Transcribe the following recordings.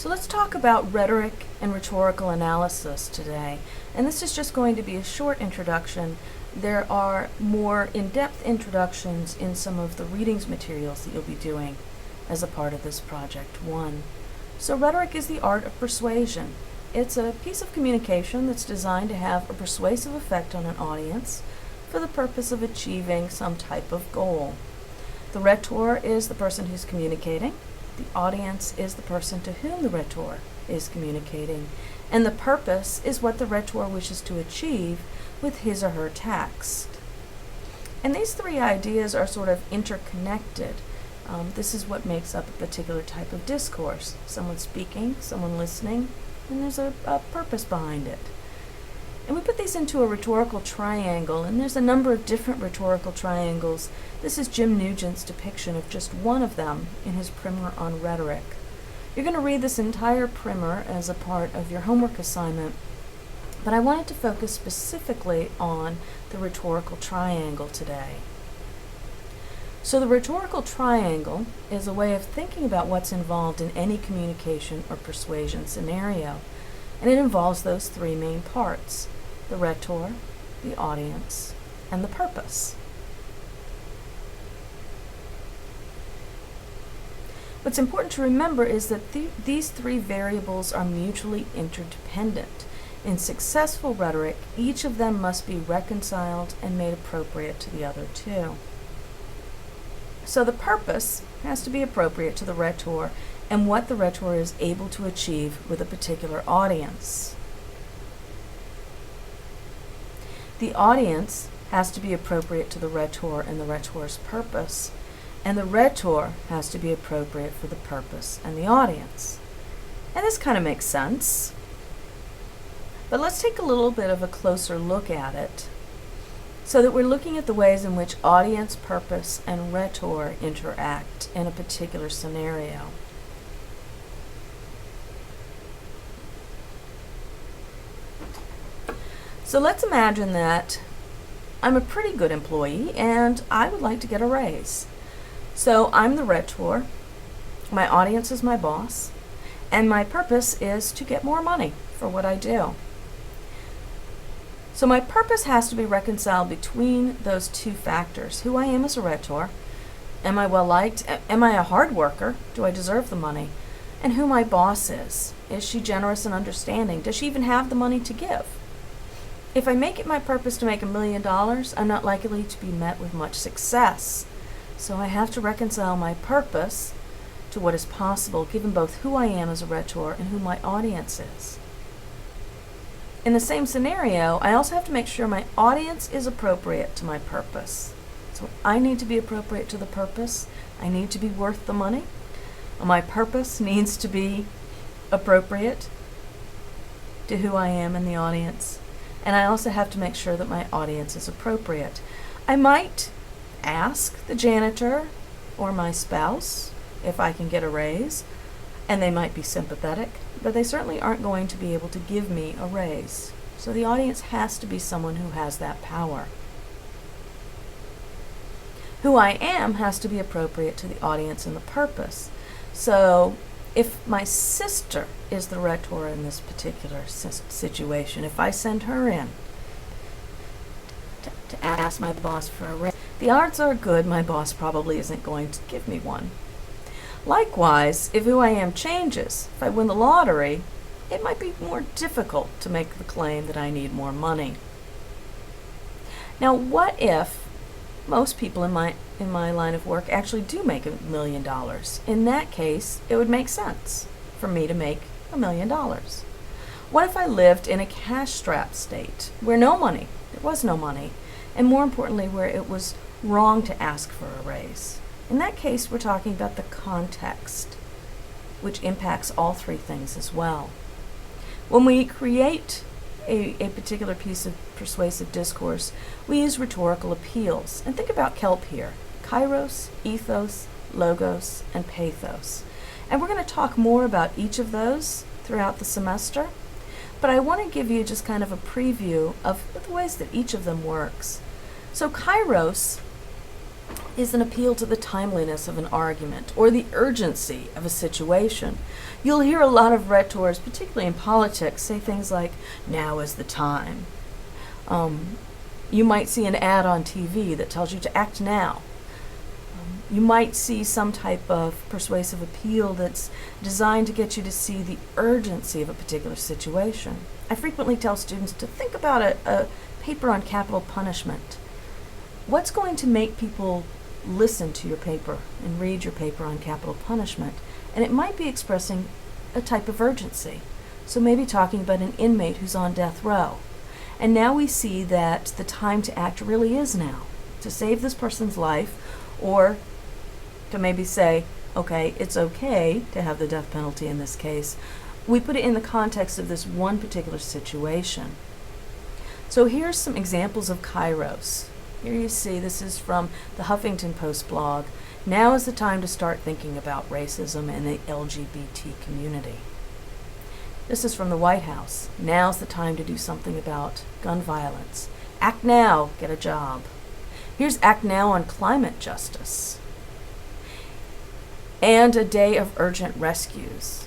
So let's talk about rhetoric and rhetorical analysis today. And this is just going to be a short introduction. There are more in-depth introductions in some of the readings materials that you'll be doing as a part of this project 1. So rhetoric is the art of persuasion. It's a piece of communication that's designed to have a persuasive effect on an audience for the purpose of achieving some type of goal. The rhetor is the person who's communicating. The audience is the person to whom the rhetor is communicating, and the purpose is what the rhetor wishes to achieve with his or her text. And these three ideas are sort of interconnected. This is what makes up a particular type of discourse. Someone speaking, someone listening, and there's a purpose behind it. And we put these into a rhetorical triangle, and there's a number of different rhetorical triangles. This is Jim Nugent's depiction of just one of them in his primer on rhetoric. You're going to read this entire primer as a part of your homework assignment, but I wanted to focus specifically on the rhetorical triangle today. So the rhetorical triangle is a way of thinking about what's involved in any communication or persuasion scenario. And it involves those three main parts: the rhetor, the audience, and the purpose. What's important to remember is that these three variables are mutually interdependent. In successful rhetoric, each of them must be reconciled and made appropriate to the other two. So the purpose has to be appropriate to the rhetor and what the rhetor is able to achieve with a particular audience. The audience has to be appropriate to the rhetor and the rhetor's purpose, and the rhetor has to be appropriate for the purpose and the audience. And this kind of makes sense. But let's take a little bit of a closer look at it so that we're looking at the ways in which audience, purpose, and rhetor interact in a particular scenario. So let's imagine that I'm a pretty good employee and I would like to get a raise. So I'm the rhetor, my audience is my boss, and my purpose is to get more money for what I do. So my purpose has to be reconciled between those two factors: who I am as a rhetor, am I well liked, am I a hard worker, do I deserve the money, and who my boss is she generous and understanding, does she even have the money to give? If I make it my purpose to make $1 million, I'm not likely to be met with much success. So I have to reconcile my purpose to what is possible, given both who I am as a rhetor and who my audience is. In the same scenario, I also have to make sure my audience is appropriate to my purpose. So I need to be appropriate to the purpose. I need to be worth the money. My purpose needs to be appropriate to who I am and the audience. And I also have to make sure that my audience is appropriate. I might ask the janitor or my spouse if I can get a raise, and they might be sympathetic, but they certainly aren't going to be able to give me a raise. So the audience has to be someone who has that power. Who I am has to be appropriate to the audience and the purpose. So if my sister is the rhetor in this particular situation, if I send her in to ask my boss for a raise, the odds are good my boss probably isn't going to give me one. Likewise, if who I am changes, if I win the lottery, it might be more difficult to make the claim that I need more money. Now, what if most people in my line of work actually do make $1 million? In that case, it would make sense for me to make $1 million. What if I lived in a cash-strapped state where there was no money, and more importantly, where it was wrong to ask for a raise? In that case, we're talking about the context, which impacts all three things as well. When we create a particular piece of persuasive discourse, we use rhetorical appeals. And think about KELP here: kairos, ethos, logos, and pathos. And we're going to talk more about each of those throughout the semester, but I want to give you just kind of a preview of the ways that each of them works. So kairos is an appeal to the timeliness of an argument or the urgency of a situation. You'll hear a lot of rhetors, particularly in politics, say things like, "Now is the time." You might see an ad on TV that tells you to act now. You might see some type of persuasive appeal that's designed to get you to see the urgency of a particular situation. I frequently tell students to think about a paper on capital punishment. What's going to make people listen to your paper and read your paper on capital punishment? And it might be expressing a type of urgency. So maybe talking about an inmate who's on death row. And now we see that the time to act really is now, to save this person's life, or to maybe say, okay, it's okay to have the death penalty in this case. We put it in the context of this one particular situation. So here's some examples of kairos. Here you see, this is from the Huffington Post blog. Now is the time to start thinking about racism and the LGBT community. This is from the White House. Now's the time to do something about gun violence. Act now, get a job. Here's Act Now on climate justice. And a day of urgent rescues.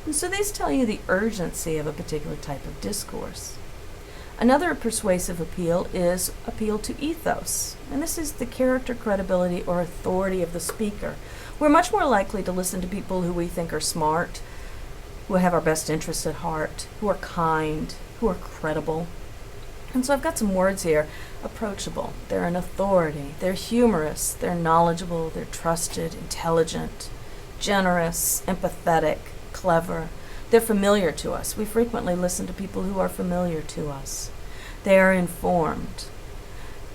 And so these tell you the urgency of a particular type of discourse. Another persuasive appeal is appeal to ethos, and this is the character, credibility, or authority of the speaker. We're much more likely to listen to people who we think are smart, who have our best interests at heart, who are kind, who are credible. And so I've got some words here. Approachable. They're an authority. They're humorous. They're knowledgeable. They're trusted, intelligent, generous, empathetic, clever. They're familiar to us. We frequently listen to people who are familiar to us. They are informed.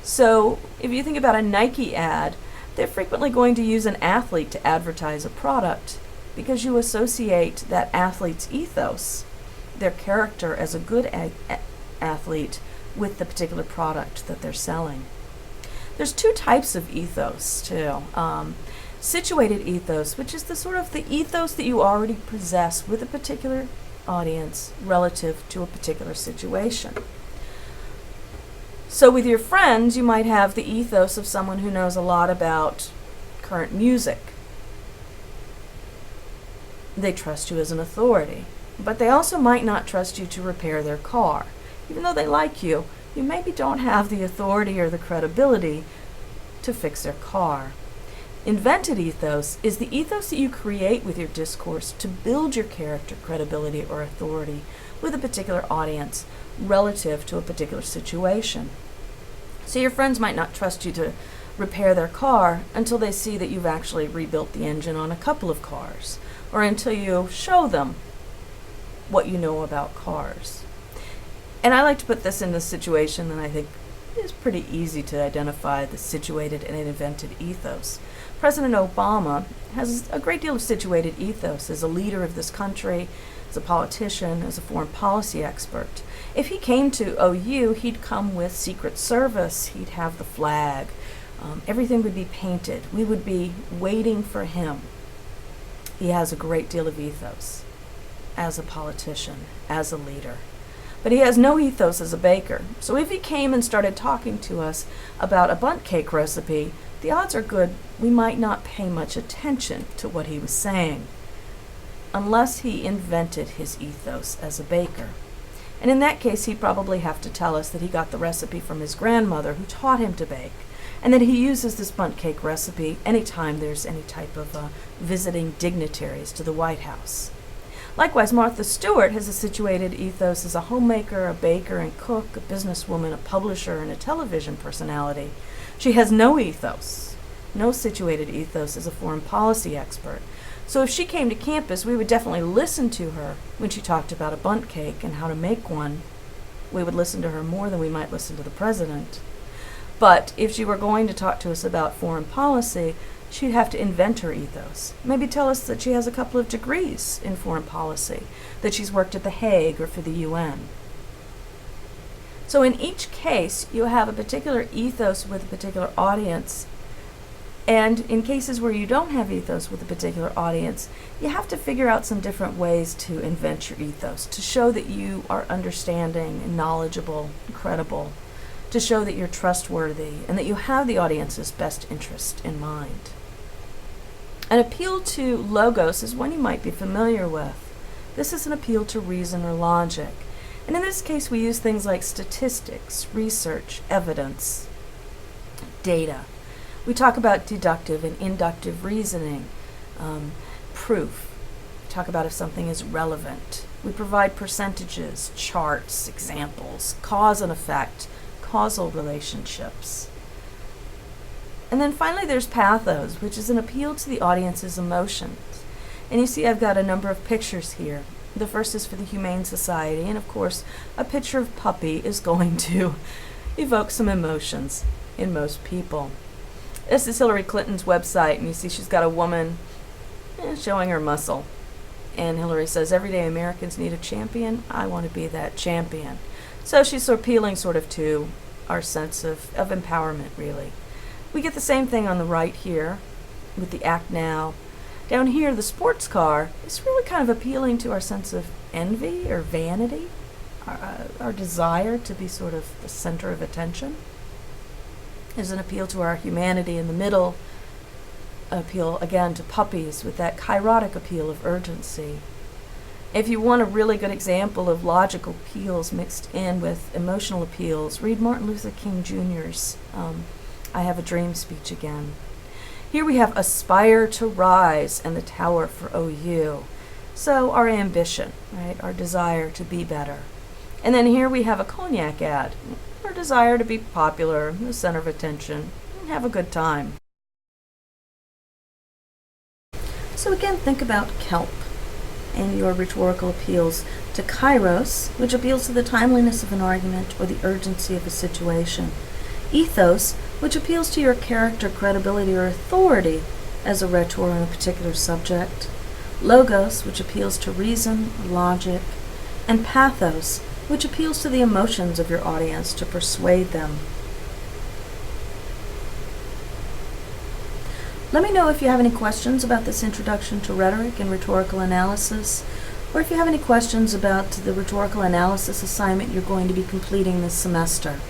So if you think about a Nike ad, they're frequently going to use an athlete to advertise a product because you associate that athlete's ethos, their character as a good athlete, with the particular product that they're selling. There's two types of ethos too. Situated ethos, which is the sort of the ethos that you already possess with a particular audience relative to a particular situation. So with your friends, you might have the ethos of someone who knows a lot about current music. They trust you as an authority, but they also might not trust you to repair their car. Even though they like you, you maybe don't have the authority or the credibility to fix their car. Invented ethos is the ethos that you create with your discourse to build your character, credibility, or authority with a particular audience relative to a particular situation. So your friends might not trust you to repair their car until they see that you've actually rebuilt the engine on a couple of cars, or until you show them what you know about cars. And I like to put this in the situation that I think is pretty easy to identify the situated and invented ethos. President Obama has a great deal of situated ethos as a leader of this country, as a politician, as a foreign policy expert. If he came to OU, he'd come with Secret Service, he'd have the flag, everything would be painted. We would be waiting for him. He has a great deal of ethos as a politician, as a leader. But he has no ethos as a baker. So if he came and started talking to us about a bundt cake recipe, the odds are good we might not pay much attention to what he was saying, unless he invented his ethos as a baker. And in that case, he'd probably have to tell us that he got the recipe from his grandmother who taught him to bake, and that he uses this bundt cake recipe anytime there's any type of visiting dignitaries to the White House. Likewise, Martha Stewart has a situated ethos as a homemaker, a baker and cook, a businesswoman, a publisher, and a television personality. She has no ethos, no situated ethos as a foreign policy expert. So if she came to campus, we would definitely listen to her when she talked about a bundt cake and how to make one. We would listen to her more than we might listen to the president. But if she were going to talk to us about foreign policy, she'd have to invent her ethos. Maybe tell us that she has a couple of degrees in foreign policy, that she's worked at The Hague or for the UN. So in each case, you have a particular ethos with a particular audience. And in cases where you don't have ethos with a particular audience, you have to figure out some different ways to invent your ethos, to show that you are understanding and knowledgeable, and credible, to show that you're trustworthy and that you have the audience's best interest in mind. An appeal to logos is one you might be familiar with. This is an appeal to reason or logic. And in this case, we use things like statistics, research, evidence, data. We talk about deductive and inductive reasoning, proof. We talk about if something is relevant. We provide percentages, charts, examples, cause and effect, causal relationships. And then finally there's pathos, which is an appeal to the audience's emotions. And you see I've got a number of pictures here. The first is for the Humane Society, and of course a picture of puppy is going to evoke some emotions in most people. This is Hillary Clinton's website, and you see she's got a woman showing her muscle. And Hillary says, everyday Americans need a champion. I want to be that champion. So she's appealing sort of to our sense of empowerment, really. We get the same thing on the right here with the Act Now. Down here, the sports car is really kind of appealing to our sense of envy or vanity, our desire to be sort of the center of attention. There's an appeal to our humanity in the middle, appeal again to puppies with that kairotic appeal of urgency. If you want a really good example of logical appeals mixed in with emotional appeals, read Martin Luther King Jr.'s I Have a Dream speech again. Here we have aspire to rise and the tower for OU. So our ambition, right, our desire to be better. And then here we have a cognac ad, our desire to be popular, the center of attention, and have a good time. So again, think about kelp and your rhetorical appeals to kairos, which appeals to the timeliness of an argument or the urgency of a situation. Ethos, which appeals to your character, credibility, or authority as a rhetor on a particular subject. Logos, which appeals to reason, logic. And pathos, which appeals to the emotions of your audience to persuade them. Let me know if you have any questions about this introduction to rhetoric and rhetorical analysis, or if you have any questions about the rhetorical analysis assignment you're going to be completing this semester.